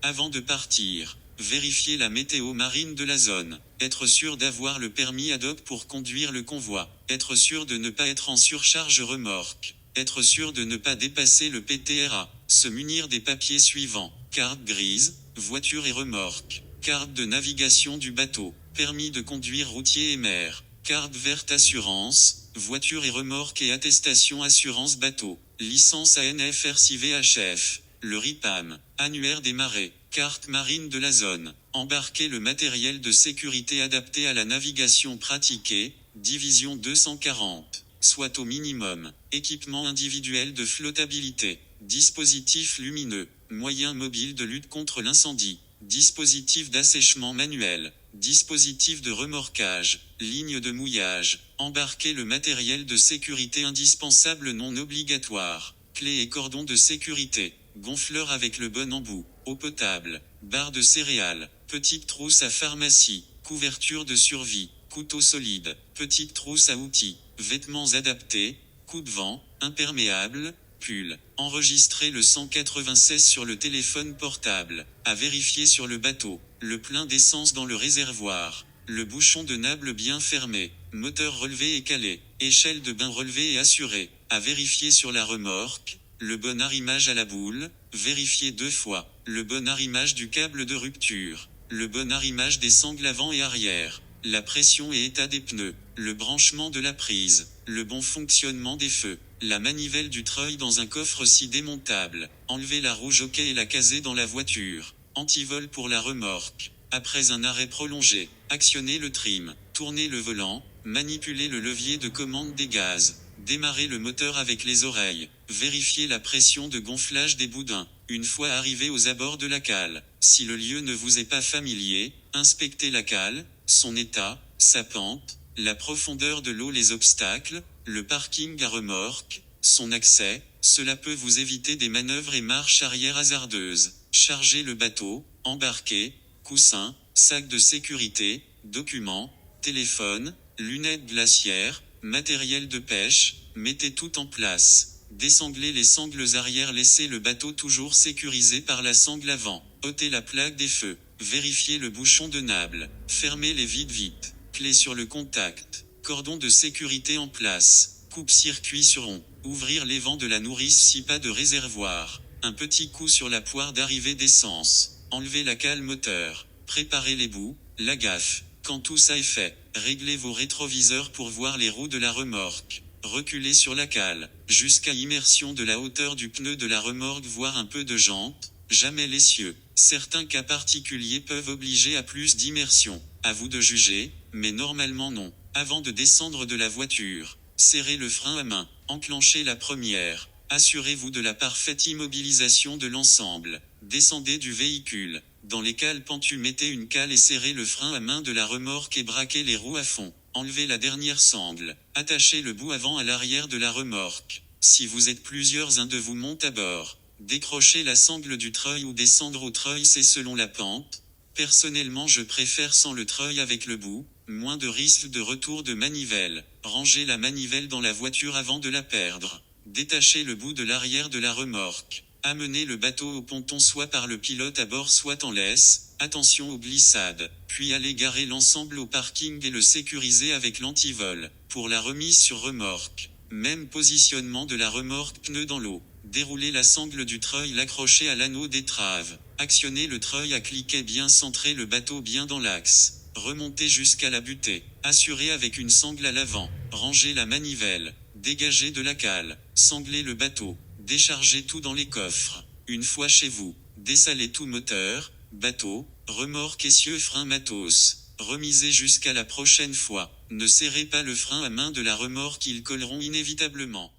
Avant de partir, vérifiez la météo marine de la zone. Être sûr d'avoir le permis ad hoc pour conduire le convoi. Être sûr de ne pas être en surcharge remorque. Être sûr de ne pas dépasser le PTRA. Se munir des papiers suivants. Carte grise, voiture et remorque. Carte de navigation du bateau. Permis de conduire routier et mer. Carte verte assurance, voiture et remorque et attestation assurance bateau. Licence ANFRCI-VHF. Le RIPAM. Annuaire des marées. Carte marine de la zone. Embarquer le matériel de sécurité adapté à la navigation pratiquée. Division 240. Soit au minimum. Équipement individuel de flottabilité. Dispositif lumineux. Moyen mobile de lutte contre l'incendie. Dispositif d'assèchement manuel. Dispositif de remorquage. Ligne de mouillage. Embarquer le matériel de sécurité indispensable non obligatoire. Clé et cordon de sécurité. Gonfleur avec le bon embout. Eau potable. Barre de céréales. Petite trousse à pharmacie. Couverture de survie. Couteau solide. Petite trousse à outils. Vêtements adaptés. Coupe-vent. Imperméable. Pull. Enregistrer le 196 sur le téléphone portable. À vérifier sur le bateau. Le plein d'essence dans le réservoir. Le bouchon de nable bien fermé. Moteur relevé et calé. Échelle de bain relevée et assurée. À vérifier sur la remorque. Le bon arrimage à la boule. Vérifier 2 fois. Le bon arrimage du câble de rupture. Le bon arrimage des sangles avant et arrière. La pression et état des pneus. Le branchement de la prise. Le bon fonctionnement des feux. La manivelle du treuil dans un coffre-ci démontable. Enlever la roue jockey et la caser dans la voiture. Antivol pour la remorque. Après un arrêt prolongé, actionner le trim. Tourner le volant. Manipuler le levier de commande des gaz. Démarrer le moteur avec les oreilles. Vérifier la pression de gonflage des boudins. Une fois arrivé aux abords de la cale. Si le lieu ne vous est pas familier, inspectez la cale, son état, sa pente, la profondeur de l'eau, les obstacles, le parking à remorque, son accès. Cela peut vous éviter des manœuvres et marches arrière hasardeuses. Chargez le bateau, embarquez, coussins, sac de sécurité, documents, téléphone, lunettes glaciaires, matériel de pêche, mettez tout en place. Désanglez les sangles arrière, laissez le bateau toujours sécurisé par la sangle avant. Ôtez la plaque des feux. Vérifiez le bouchon de nable. Fermez les vides vite. Clé sur le contact. Cordon de sécurité en place. Coupe-circuit sur rond. Ouvrir les vents de la nourrice si pas de réservoir. Un petit coup sur la poire d'arrivée d'essence. Enlevez la cale moteur. Préparez les bouts, la gaffe. Quand tout ça est fait, réglez vos rétroviseurs pour voir les roues de la remorque. Reculez sur la cale, jusqu'à immersion de la hauteur du pneu de la remorque, voire un peu de jante, jamais l'essieu. Certains cas particuliers peuvent obliger à plus d'immersion. À vous de juger, mais normalement non. Avant de descendre de la voiture, serrez le frein à main, enclenchez la première. Assurez-vous de la parfaite immobilisation de l'ensemble. Descendez du véhicule. Dans les cales pentues, mettez une cale et serrez le frein à main de la remorque et braquez les roues à fond. Enlevez la dernière sangle. Attachez le bout avant à l'arrière de la remorque. Si vous êtes plusieurs, un de vous monte à bord. Décrochez la sangle du treuil ou descendre au treuil, c'est selon la pente. Personnellement, je préfère sans le treuil avec le bout, moins de risque de retour de manivelle. Rangez la manivelle dans la voiture avant de la perdre. Détachez le bout de l'arrière de la remorque. Amenez le bateau au ponton soit par le pilote à bord soit en laisse, attention aux glissades. Puis allez garer l'ensemble au parking et le sécuriser avec l'antivol. Pour la remise sur remorque, même positionnement de la remorque, pneu dans l'eau. Déroulez la sangle du treuil, l'accrocher à l'anneau d'étrave. Actionnez le treuil à cliquet bien centré, le bateau bien dans l'axe. Remontez jusqu'à la butée. Assurez avec une sangle à l'avant. Rangez la manivelle. Dégagez de la cale. Sanglez le bateau. Déchargez tout dans les coffres. Une fois chez vous, dessalez tout, moteur, bateau, remorque, essieu, frein, matos. Remisez jusqu'à la prochaine fois. Ne serrez pas le frein à main de la remorque, ils colleront inévitablement.